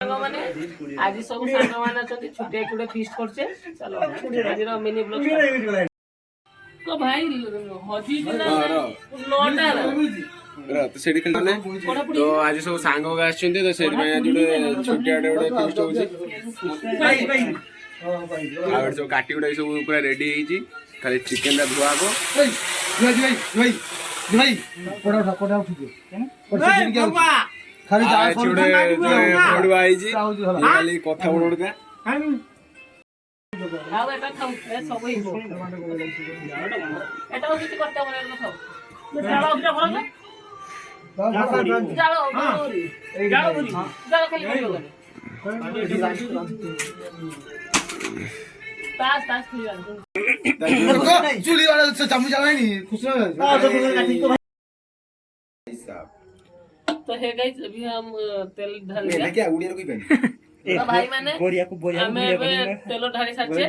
आज सब सांग मान छुट्टिया गुटे फीस्ट करछे चलो आज मिनी ब्लॉग तो भाई हजी नोटा तो सेठी खेलने तो आज सब सांग आछन तो सेठी में आज गोटे छोटिया गोटे फीस्ट होउची आ सब काटी गुडा सब पूरा रेडी हेची खाली चिकन दा धुआबो भाई पड़ा उठी खाली छोड़े बड़वा आइजी खाली कथा बड़का आउ एटा खाऊ ए सब ही एटा किछ करता बने न खाऊ जालो उठा भरन जालो जालो खाली भरियो तास खिला चुली वाला चामू जाला नहीं खुश तो है गाइस अभी हम तेल ढाल लिया क्या उड़िया कोई बनी तो भाई माने हमें तेल ढाली साचे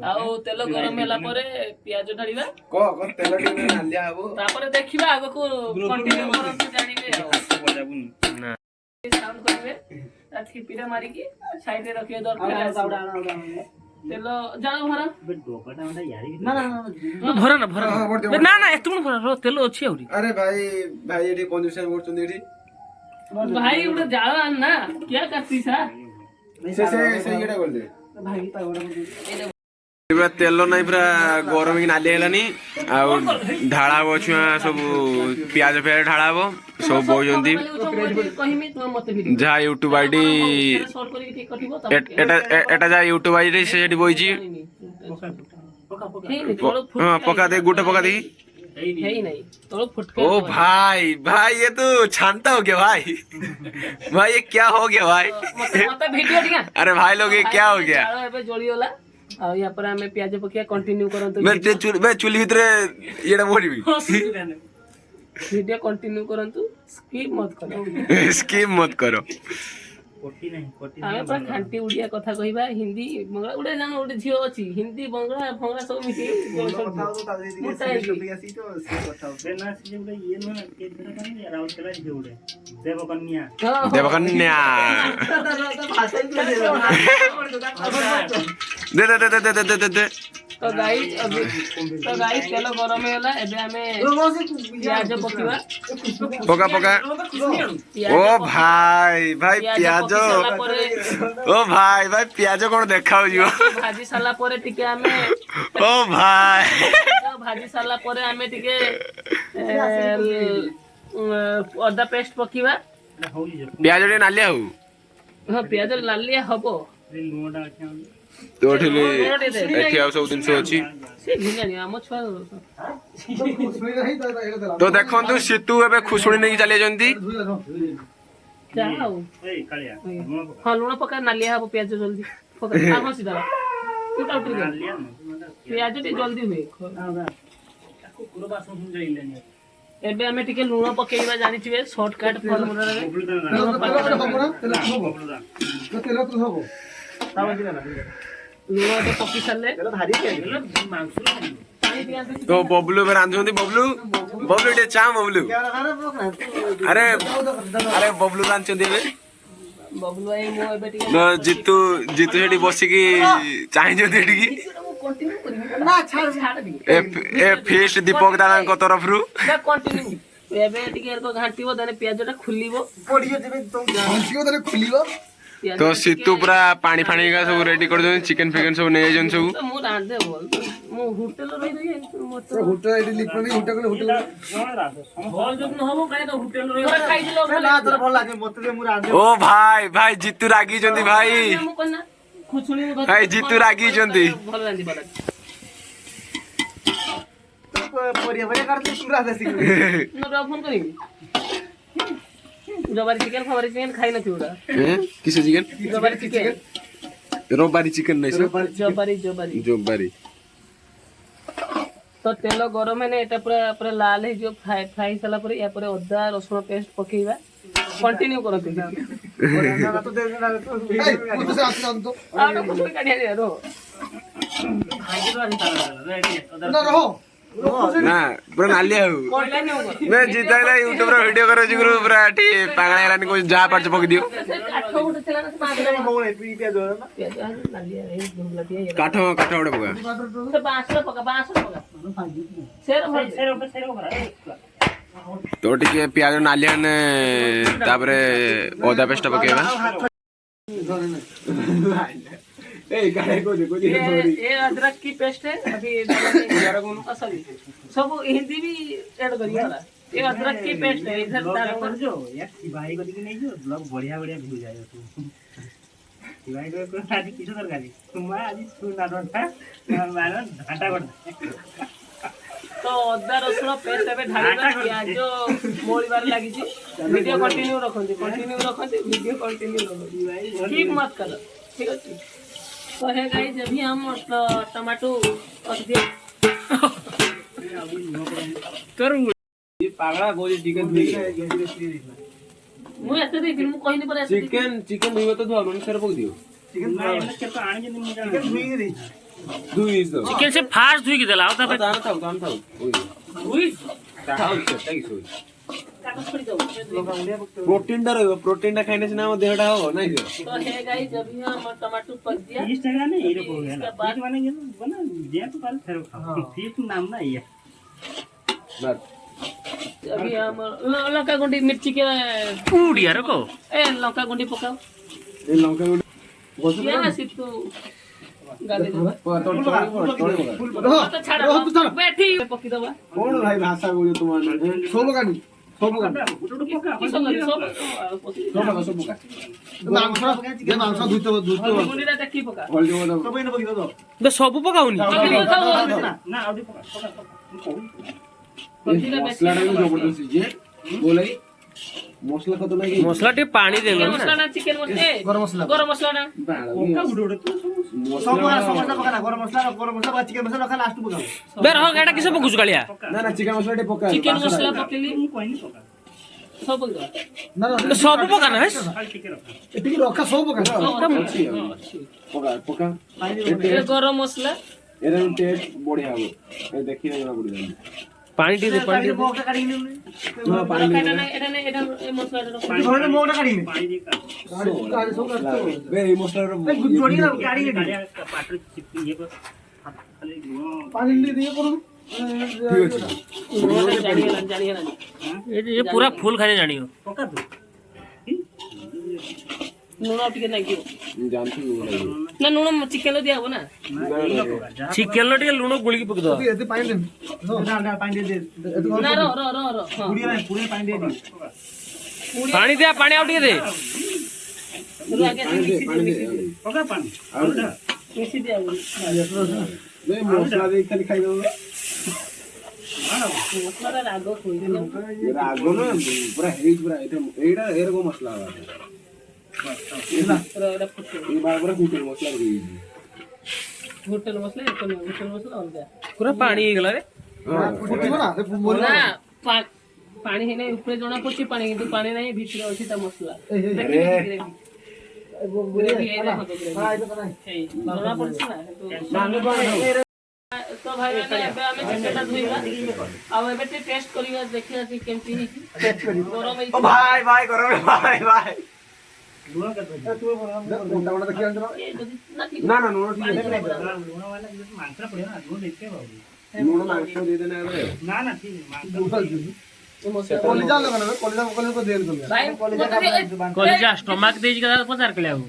आ तेल गरम होला परे प्याज ढालिबा को तेल ढाली नालिया हबो तापर देखिबा आगो को कंटिन्यू करते जानिबे बजाबुन ना साउंड करिवे ता छिपीरा मारी की साइड रे रखिए दरकार तेल जानो भरा ना भरा ना एतुन भरा तेल अछि औरी अरे भाई एठी कंजूसन करछन एठी भाई उडे जाला ना क्या करती सा से एटा कर दे भाई पूरा तेल नहीं पूरा गरम की नाली हेलानी आ ढाला छुआ सब प्याज प्याज ढाला सब बोजंती जहाँ यूट्यूब आईडी एटा जहाँ यूट्यूब आईडी से बोइची हाँ पका दे गुटे पका दे ओ भाई ये तो छानता हो गया भाई ये क्या हो गया भाई अरे भाई लोग ये क्या हो गया आ या पर हमें प्याज पकिया कंटिन्यू करंतु मैं चुली भीतर येडा मोड़ीबी वीडियो कंटिन्यू करंतु स्किप मत करो हमें पर खांटी उड़िया कथा कहिबा हिंदी बंगला उड़े जानो उड़े झियो अछि हिंदी बंगला फंगला सब मिसी देवकन्या दे तो गाइस तेल गरम होला एबे हमें प्याज पकिबा पका ओ भाई प्याज ओ भाई प्याज कोन देखाउ जियो भाजी साला परे टिके हमें ओ भाई भाजी साला परे हमें टिके अदा पेस्ट पकिबा प्याज रे नालिया हो हां प्याज नालिया हबो तो ठिले एठी आ सब दिन से अछि से भिनानी हम छुआ तो देखन तू सितु एबे खुसुणी नै चले जंती जाओ ए कालिया हां लूण पका नालिया हबो प्याज जल्दी पका आगो सीधा तू काउंटर नालिया प्याज टी जल्दी हुए ताको कुरो बासन सुन जाइलेनी एबे हमें टिके लूण पकेइबा जानि छिबे शॉर्टकट फॉर्मूला रे तेल तो हबो तावा दिना लूण तो पकी साले भारी के मांस तो बबलू में रांधुंदी बबलू टे चा बबलू अरे बबलू रांधुंदी बे बबलू आई मो एबे टिके न जितु हेडी बसी की चाहि जो देडी की कंटिन्यू करी ना छाड़ दी ए फेस्ट दीपक दादा को तरफ रु कंटिन्यू एबे टिके को घांटीबो देने प्याजटा खुलीबो पडियो जेबे तो घांटीबो देने खुलीबो तो सितु पूरा पानी फानी का सब रेडी कर दो चिकन फिकन सब नै जन सब मु रांधे बोल मु होटल रही रही मत होटल एडी लिखनी होटल होटल बोल जब न होबो काहे तो होटल रही खाइ दिलो ना तोर भल लागे मत दे मु रांधे ओ भाई जितु रागी जंती भाई मु कोना खुछुणी मु भाई जितु रागी जंती भल रांधी बाला तो परिया परिया करते सुरा देसी न फोन करी जोबारी चिकन खाई न थिउडा किसे चिकन जोबारी चिकन रोबारी चिकन नै सो जोबारी तो तेल गरम है एटा पूरा लाल है जो फ्राई साला पर या पर अदा रसुन पेस्ट पकेइबा कंटिन्यू करते ना तो दे ना तो से आछन तो आ तो कुछ काढिया रे रो ना रहो ना पूरा नाली आउ मैं जीता है यूट्यूब रे वीडियो करो जिगरु पूरा ठी पागल हेलानी कोई जा पाछ पक दियो काठ काठ उड़े पका तो टिके प्याज नालियान तापरे ओदा पेस्ट पकेबा ये अदरक की पेस्ट है अभी असली सब हिंदी भी ऐड करिए वाला ये अदरक की पेस्ट है इधर डाल जो यार भाई को नहीं जो ब्लॉग बढ़िया बढ़िया व्यू जाएगा तू भाई को आज किसो तरकारी तुम आज सुना था मारो घाटा कर तो अदा रसुण पेस्ट पे ढालिबा प्याज मोड़ी बार लागि छी वीडियो कंटिन्यू रखंती वीडियो कंटिन्यू रखंती ठीक मत करो ठीक है तो है गाइस अभी हम टमाटो कर ये पागला गोली चिकन मु एते दे फिल्म कहिनी पर चिकन धुइबो तो धुआ मन सर पक दियो चिकन से फास्ट धुई के देला होता पे थाउ धुई प्रोटीन डा रहबो प्रोटीन डा खाइने से ना देहडा हो नै तो है गाइस अभी हम टमाटो पक दिया इस जगह ने ये हो गया ना बात मानेंगे बना दिया तो कल फिर खाओ फिर नाम ना ये बस अभी हम लंका गुंडी मिर्ची के पूड़ी यार को ए लंका गुंडी पकाओ ए लंका गोली ये सिर्फ तो गाले तो तो छाड़ बैठी पकी दबा कौन भाई भाषा बोले तुम्हारे सब कानी सब पकाउनी मसला कत लगी मसला टे पानी देलो मसला ना चिकन मसला गरम मसला ना बेर हो एटा किसे पकुस गालिया ना चिकन मसला टे पका चिकन मसला पकेली सब पका ना सब पका ना एटिक रखा सब पका पका ये गरम मसला एरा टेस्ट बढ़िया हो ए देखि ना बढ़िया पानी टी दे पानी हां पानी एटा मसला पानी मोटा काढी में पानी बे मसला रे जोड़ी ना गाड़ी में पाटर ये को पानी ले दिए करो ठीक है ये पूरा फूल खाने जानी हो पका दो नून टिके नहीं क्यों जानती ना नून चिकन दिया हो ना चिकन लो टिके लूण गुळगी पक दो एते पानी दे डाल पानी दे ना रो पूरी पानी दे पानी दे पानी आउ टिके दे पका पानी मिक्सी दिया बे मसला दे खाली खाई दो मसला रागो खोई ये रागो ना पूरा हेज पूरा एटा एरगो मसला ये बार बार होटल मसला दी होटल मसला होटल मसला और क्या पूरा पानी हे गला रे ना पानी है नहीं ऊपर जोना पछी पानी किंतु पानी नहीं भीतर अछि त मसला देखि ग्रेवी है ना जोना पड़छ ना तो भाई हमें चिकन धुइला अब एबे टेस्ट करिया देखिया कि केमती है टेस्ट करी गरम ओ भाई गरम भाई लूण का तू मोटा मोटा देखिया ना ना नून ठीक है लूण वाला जैसे मांसरा पड़े ना लूण देते बाबू नून मांस दे देना है ना ठीक है मांसरा कॉलेजा लगा ना कॉलेजा को दे दो भाई कॉलेज स्टमक देज के पचार के लाऊ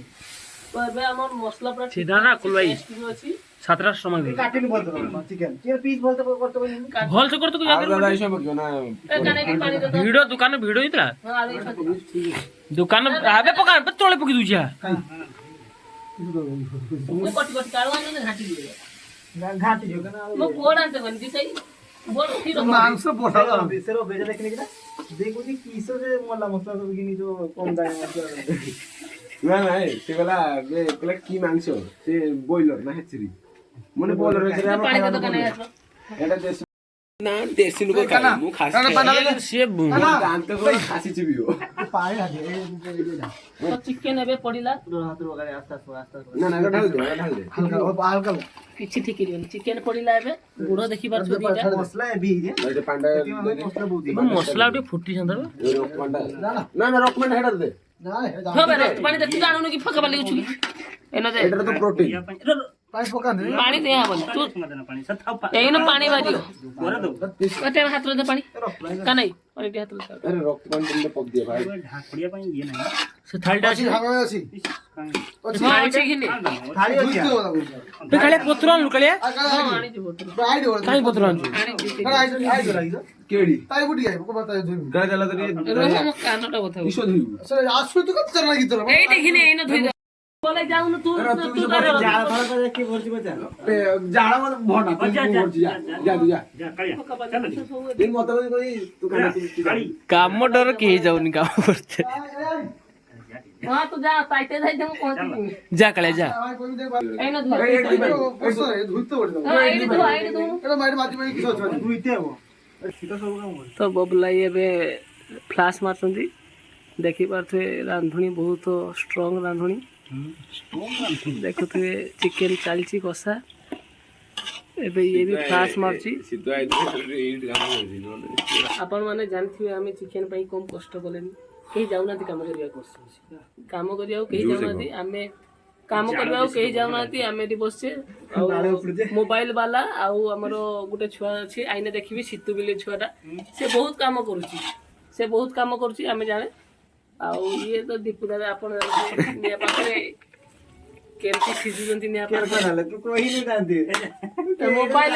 पर बे हमर मसला पर सीधा ना खुलवाई अछि 17 स्टमक दे काटिन बोलतो चिकन के पीस बोलतो करतो भल से करतो और दादा ऐसा बक्यो ना काने की पानी दे वीडियो दुकान वीडियो इतला हां आले दुकान आबे पका तोळे पकी दुजिया वो कट काढवा ना घाटी दे घाटी जो ना मो कोड आणते म्हणजे सही बोल फिर मांस पोटा बेसरो बेजा देखने की ना देखो जी किसो से मोला मसला सब किनी जो कम दाय मसला ना ना ते वाला बे कलेक्ट की मांस से बॉयलर ना हेचरी मने बॉयलर हेचरी हम पानी दे काने है एटा देश ना देसी लोग खाना मु खासी से जानते को खासी चिबियो ପାଣି ହାଜେ ଏ ଯା ତ ଚିକେନ ଏବେ ପଡିଲା ହାତରୁ ଗାଳି ଆସ୍ତେ ଆସ୍ତେ ନା ନା ଢାଳି ଦେ ହାଲକା ହାଲକା କିଛି ଠିକିରିବନି ଚିକେନ ପଡିଲା ଏବେ ଗୁଡ ଦେଖି ପାରୁଛୁ ଦିଟା ମସଲା ଏ ବି ଏଇଟା ପାଣ୍ଡା ମସଲା ବହୁତ ମସଲା ଟିକେ ଫୁଟି ସନ୍ଦର ନା ନା ରକମେଣ୍ଡ ହେଡର ଦେ হবে রক্ত পানি দেখি জানুনি কি ফকা বালি উছুলি এনো দে ଏଟାରେ ତ ପ୍ରୋଟିନ ପାଣି ପକାନ୍ତି পানি দে হবনি তু এইনো পানি বাজিও ওতে হাত রে দে পানি কানাই পানি দে হাত রে ଆରେ ରକ୍ତ ପାଣି ଦେଲେ ପକ ଦିଏ ଭାଇ সে থালটা আছে ঢাকা আছে ହଁ ଅଛି କିନି ଥାଳି ଅଛି তে কালে পত্র আনলু কালে ହଁ ଆଣି ଯିବ ଆଇଡି ওর କାଇ ପତ୍ର ଆଣିଛୁ ଆଇଡି ଆଇଡି ଲାଗିଛ କେଡି ତାଇ ବୁଟି ଯାଇ କୋ ବତା ଧୁଇ ଗାଁ ଦେଲା ତ ଟିକେ ରୋହମ କାନଟା କଥା ବିଷ ଧୁଇବୁ ସେ ଆସୁ ତୁ କତ ଚଲା ଗୀତ এই দেখিনি এইনো ধুই দে বলে যাউন তু তু ଜାଳ ଫଳ করে কি ভরছি বচা ଜାଳ ମତେ ଭଣ୍ଡା ତୁ କରୁଛି ଯା ଯା ତୁ ଯା ଫକା ବାଲି ସବୁ ଦିନ ମତେ କହି ତୁ କାମ ଡର କେହି ଯାଉନି କାମ କରତେ ହଁ ତୁ ଯା ପାଇତେ ଯାଇ ମୁଁ ପହଞ୍ଚିବି ଯା କାଳେ ଯା এইনো ধুই ধুই তো বড় ହଁ এইଠି ଧୁ এইଠି ଧୁ এটা মাইট মাটি মাই কিছু আছে ধুইতে হবো সেটা সব কাম ତ ବବଲାଇ ଏବେ ଫ୍ଲାସ୍ ମାରୁଛନ୍ତି ଦେଖିପାରୁଥିବେ ରାନ୍ଧୁଣୀ ବହୁତ ଷ୍ଟ୍ରଙ୍ଗ ରାନ୍ଧୁଣୀ ଦେଖୁଥିବେ ଚିକେନ ଚାଲିଛି କଷା ଏବେ ଇଏ ବି ଫ୍ଲାସ୍ ମାରୁଛି ଆପଣମାନେ ଜାଣିଥିବେ ଆମେ ଚିକେନ ପାଇଁ କମ୍ କଷ୍ଟ କଲେନି କେହି ଯାଉନାହାନ୍ତି କାମ କରିବାକୁ କାମ କରିବାକୁ କେହି ଯାଉନାହାନ୍ତି ଆମେ କାମ କରିବାକୁ କେହି ଯାଉନାହାନ୍ତି ଆମେ ଏଠି ବସିଛେ ଆଉ ମୋବାଇଲ ବାଲା ଆଉ ଆମର ଗୋଟେ ଛୁଆ ଅଛି ଆଇନେ ଦେଖିବି ଶୀତୁ ବିଲି ଛୁଆଟା ସେ ବହୁତ କାମ କରୁଛି ଆମେ ଜାଣେ ଆଉ ଇଏ ତ ଦୀପୁ ଦାଦା ଆପଣ ନିଆ ପାଖରେ କେମିତି ସିଝୁଛନ୍ତି ନିଆ ପାଖରେ ତୁ କହି ନି ଜାନ୍ତି ମୋବାଇଲ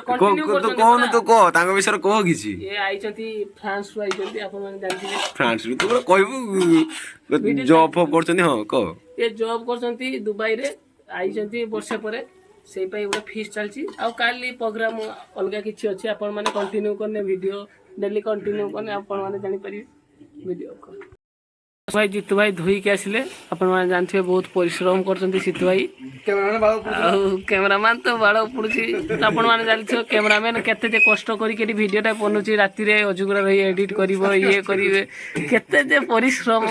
କଣ୍ଟିନ୍ୟୁ ତୁ କହୁନୁ ତୁ କହ ତାଙ୍କ ବିଷୟରେ କହ କିଛି ଇଏ ଆଇଛନ୍ତି ଫ୍ରାନ୍ସରୁ ଆଇଛନ୍ତି ଆପଣମାନେ ଜାଣିଥିବେ ଫ୍ରାନ୍ସରୁ ତୁ କହିବୁ ଜବ୍ ଫବ୍ କରୁଛନ୍ତି ହଁ କହ ଏ ଜବ୍ କରୁଛନ୍ତି ଦୁବାଇରେ ଆଇଛନ୍ତି ବର୍ଷେ ପରେ ସେଇ ପାଇଁ ଗୋଟେ ଫିସ୍ ଚାଲିଛି ଆଉ କାଲି ପ୍ରୋଗ୍ରାମ ଅଲଗା କିଛି ଅଛି ଆପଣମାନେ କଣ୍ଟିନ୍ୟୁ କଲେ ଭିଡ଼ିଓ ଡେଲି କଣ୍ଟିନ୍ୟୁ କଲେ ଆପଣମାନେ ଜାଣିପାରିବେ ଭିଡ଼ିଓ ଭାଇ ଜିତୁ ଭାଇ ଧୋଇକି ଆସିଲେ ଆପଣମାନେ ଜାଣିଥିବେ ବହୁତ ପରିଶ୍ରମ କରୁଛନ୍ତି ସିତୁ ଭାଇ ଆଉ କ୍ୟାମେରାମ୍ୟାନ୍ ତ ବାଳ ପଡ଼ୁଛି ଆପଣମାନେ ଜାଣିଥିବେ କ୍ୟାମେରାମ୍ୟାନ୍ କେତେ ଯେ କଷ୍ଟ କରିକି ଏଠି ଭିଡ଼ିଓଟା ବନୁଛି ରାତିରେ ଅଜୁଗୁରା ରହି ଏଡ଼ିଟ୍ କରିବ ଇଏ କରିବେ କେତେ ଯେ ପରିଶ୍ରମ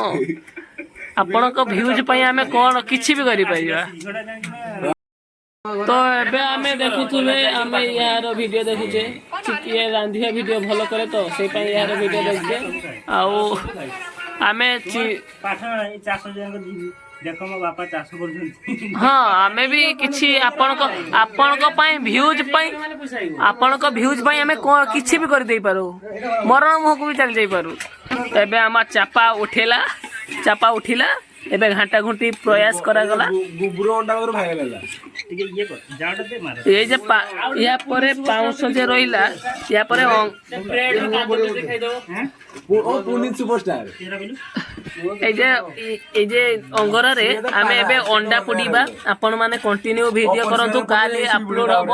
ଆପଣଙ୍କ ଭ୍ୟୁଜ୍ ପାଇଁ ଆମେ କ'ଣ କିଛି ବି କରିପାରିବା ତ ଏବେ ଆମେ ଦେଖୁଥିବେ ଆମେ ଏହାର ଭିଡ଼ିଓ ଦେଖୁଛେ ଇଏ ରାନ୍ଧିବା ଭିଡ଼ିଓ ଭଲ କରେ ତ ସେଇ ପାଇଁ ଏହାର ଭିଡ଼ିଓ ଦେଖୁଛେ ଆଉ ଆମେ ହଁ ଆମେ ବି କିଛି ଆପଣଙ୍କ ପାଇଁ ଭ୍ୟୁଜ୍ ପାଇଁ ଆମେ କିଛି ବି କରିଦେଇପାରୁ ମରଣ ମୁହଁକୁ ବି ଚାଲି ଯାଇପାରୁ ଏବେ ଆମ ଚାପା ଉଠିଲା ଏବେ ଘାଣ୍ଟା ଘୁଣ୍ଟି ପ୍ରୟାସ କରାଗଲା ଏ ଯେ ୟା ପରେ ପାଉଁଶ ଯେ ରହିଲା ୟା ପରେ এই যে ଅଙ୍ଗରରେ ଆମେ ଏବେ ଅଣ୍ଡା ପୋଡ଼ିବା ଆପଣମାନେ କଣ୍ଟିନ୍ୟୁ ଭିଡ଼ିଓ କରନ୍ତୁ କାଲି ଅପଲୋଡ୍ ହବ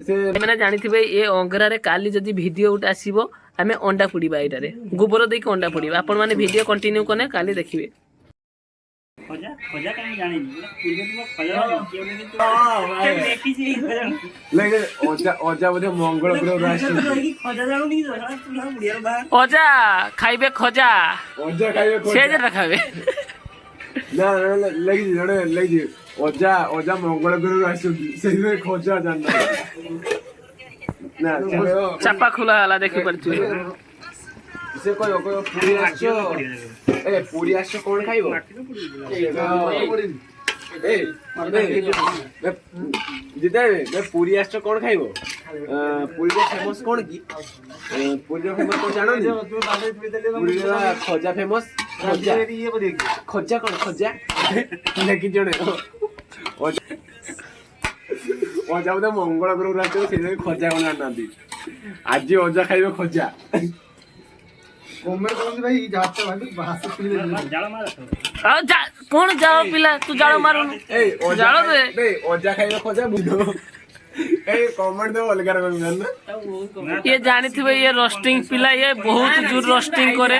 ସେମାନେ ଜାଣିଥିବେ ଏ ଅଙ୍ଗରାରେ କାଲି ଯଦି ଭିଡ଼ିଓ ଗୋଟେ ଆସିବ ଆମେ ଅଣ୍ଡା ପୋଡ଼ିବା ଏଇଟାରେ ଗୋବର ଦେଇକି ଅଣ୍ଡା ପୋଡ଼ିବା ଆପଣମାନେ ଭିଡ଼ିଓ କଣ୍ଟିନ୍ୟୁ କଲେ କାଲି ଦେଖିବେ ଅଜା ଖାଇବେ ଖଜା ସେ ଯେଟା ଖାଇବେ ଅଜା ମଙ୍ଗଳ ଗ୍ରହରୁ ଆସିଛନ୍ତି ସେଇଥିପାଇଁ ଖୋଜା ଚାପା ଖୋଲା ହେଲା ଦେଖିପାରୁଥିବେ ସେ କହିବ ପୁରୀ ଆସିଛ ପୁରୀ ଆସିଛ କଣ ଖାଇବ ପୁରୀ ଆସିଛ କଣ ଖାଇବ ପୁରୀର ଫେମସ କଣ କି ପୁରୀର ଫେମସ କଣ ଜାଣନି ପୁରୀର ଖଜା ଫେମସ ଖଜା କଣ ଖଜା ଦେଖି ଜଣେ ଅଜା ବୋଧେ ମଙ୍ଗଳ ଗ୍ରହରୁ ଆସିବ ସେଇଥିପାଇଁ ଖଜା କଣ ଜାଣିନାହାନ୍ତି ଆଜି ଅଜା ଖାଇବ ଖଜା କଣ ଜାଳ ପିଲା ତୁ ଜାଳ ମାରୁନୁ ଜାଳ ଦେ ଅଜା ଖାଇବା ଖଜା ବୁଝ ये ଜାଣିଥିବେ ये ରୋଷ୍ଟିଂ ପିଲା ये ବହୁତ ଜୋର ରୋଷ୍ଟିଂ କରେ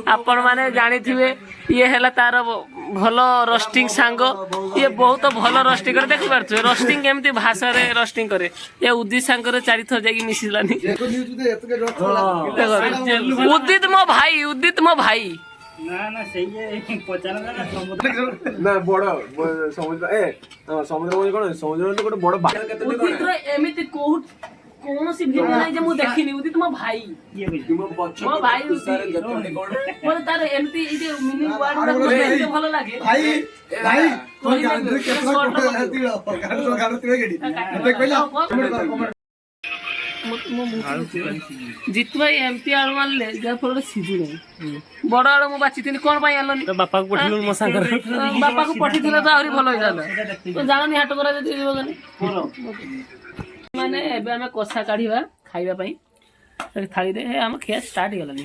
ଆପଣମାନେ ଜାଣିଥିବେ ये ହେଲା ତାର ଭଲ ରୋଷ୍ଟିଂ ସାଙ୍ଗ ये ବହୁତ ଭଲ ରୋଷ୍ଟିଂ କରେ ଦେଖିପାରୁଥିବେ ରୋଷ୍ଟିଂ କେମିତି ଭାଷାରେ ରୋଷ୍ଟିଂ କରେ ये ଉଦିତ ସାଙ୍ଗରେ ଚାରିଥର ଯାଇକି ମିଶିଲାନି ଉଦିତ ମୋ ଭାଇ ନା ନା ସେଇ ଯେ ପଚାର ନା ସମୁଦ୍ର ନା ବଡ ସମୁଦ୍ର ସମୁଦ୍ର କଣ ସମୁଦ୍ର ଗୋଟେ ବଡ ଉଦିତର ଏମିତି କୌଣସି ଭିଡିଓ ନାହିଁ ଯେ ମୁଁ ଦେଖିନି। ଉଦିତ ମୋ ଭାଇ, ମୋ ଭାଇ ମୋତେ ତାର ଏମିତି ଏଇ ଯେ ମିନି ୱାର୍ଡ ଗୁଡା ଭଲ ଲାଗେ। ଭାଇ ଭାଇ ଜିତୁ ଭାଇ ଏମିତି ଆଳୁ ଆଣିଲେ ଯାହାଫଳରେ ସିଝୁ ନାହିଁ। ବଡ ଆଳୁ ମୁଁ ବାଛିଥିଲି କଣ ପାଇଁ ଆଣିଲନି? ବାପାକୁ ପଠେଇଲୁ ମୋ ସାଙ୍ଗରେ। ବାପାକୁ ପଠେଇଥିଲେ ତ ଆହୁରି ଭଲ ହେଇଥାନ୍ତା। ତ ଜାଣନି ହାଟ କରା ଯଦି ଯିବ ମାନେ ଏବେ ଆମେ କଷା କାଢିବା ଖାଇବା ପାଇଁ ଥାଳିରେ। ଆମ ଖିଆ ଷ୍ଟାର୍ଟ ହେଇଗଲାଣି।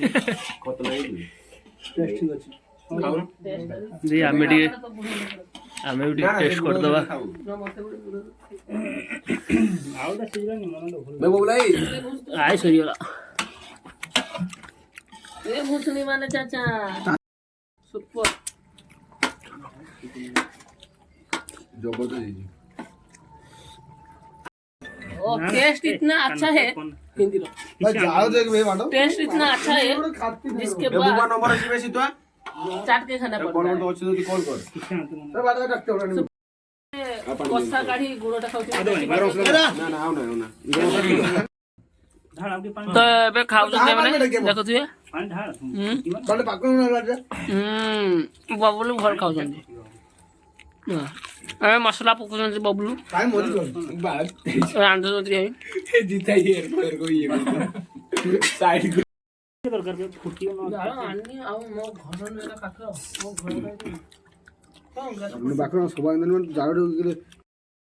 ଆମେ ବି ଟିକେ ଟେଷ୍ଟ କରିଦବା। ଆଇ ସରିଗଲା ଏ ଭୁଷୁଣି ମାନେ ଚାଚା ସୁपर टेस्ट इतना अच्छा है हिंदी लो टेस्ट इतना अच्छा है जिसके बाद चाट के खाना पड़ता है। कसा काढ़ी गुड़टा खाउछी तो ଏବେ ଖାଉଛନ୍ତି ମାନେ ଦେଖୁଥିବେ ବବୁଲୁ ଭଲ ଖାଉଛନ୍ତି। ଆମେ ମସଲା ପକଉଛନ୍ତି ବବୁଲୁ ରାନ୍ଧୁଛନ୍ତି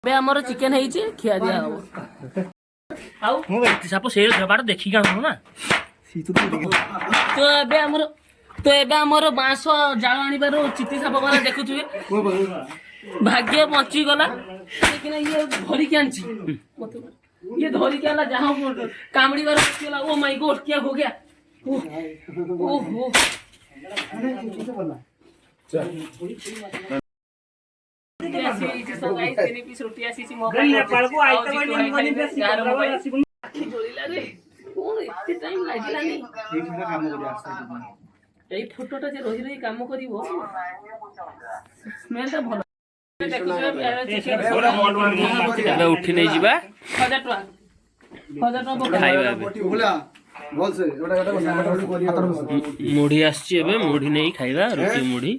ଏବେ ଆମର ଚିକେନ ହେଇଛି ଖିଆ ଦିଆ ହବ। ଆଉ ମୁଁ ସାପ ସେଇ ବାଟ ଦେଖିକି ଆଣୁ ନା। ତ ଏବେ ଆମର ବାଁଶ ଜାଳ ଆଣିବାରୁ ଚିତି ସାପ ମାନେ ଦେଖୁଥିବେ ଭାଗ୍ୟ ବଞ୍ଚିଗଲା। ଇଏ ଧରିକି ଆଣିଛି ଇଏ ଧରିକି ଆଣିଲା ଯାହା କାମୁଡିବାର ବଞ୍ଚିଗଲା। ଓ ମାଇ ଗଡ୍ କିଆ ହୋ ଗୟା ଓହୋ ଏଇ ଫଟୋଟା ଯେ ରହି ରହି କାମ କରିବ ସ୍ମେଲଟା ଭଲ। ଏବେ ଉଠି ନେଇ ଯିବା 1000 ଟଙ୍କା ଖାଇବା। ମୁଢି ଆସିଛି ଏବେ ମୁଢି ନେଇ ଖାଇବା। ରୁଟି ମୁଢି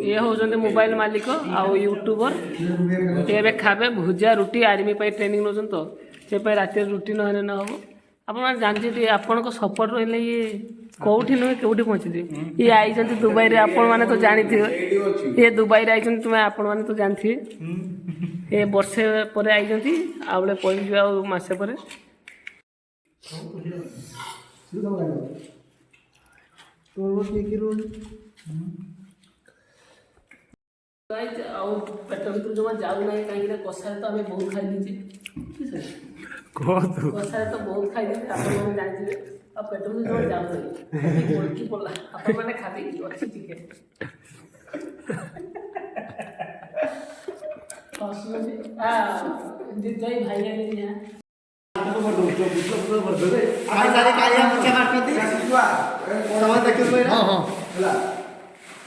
ये होउछन्ते मोबाइल मालिक आउ यूट्यूबर एबे खाबे भुजिया रुटी आर्मी पाई ट्रेनिंग नोछन तो से पाई राति रुटी नहने न हो। आपण माने जानछि आपण को सपोर्ट रहले ये कोठी न कोठी पहुंची ये आइछन्ते दुबई रे। आपण माने तो जानिथिबे ये दुबई रे आइछन्ते तुमे आपण माने तो जानथिबे ये वर्षे परे आइछन्ती आबले पहुंची जाउ मासे परे। पेट भर जमा जाऊ ना कहीं कषा तो आम बहुत खाई दीजिए कषा तो बहुत खाई दीजिए आप जानते और पेट भर जमा जाऊ नहीं गोलकी पड़ा आप खाते अच्छी चिकेन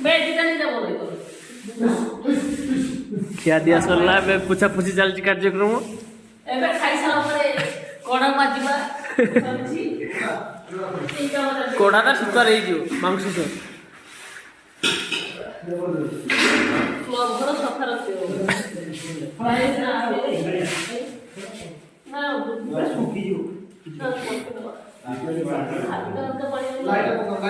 भाई ଖିଆ ଦିଆ ସରିଲା। ଏବେ ପୁଛା ପୁଛି ଚାଲିଛି କାର୍ଯ୍ୟକ୍ରମ। ଏବେ ଖାଇସାରିଲା ପରେ କଡ଼ା ବାଜିବା କଡ଼ାଟା ସୁତାର ହେଇଯିବ ମାଂସ ସହ। ଘର ସଫା ରଖିବ।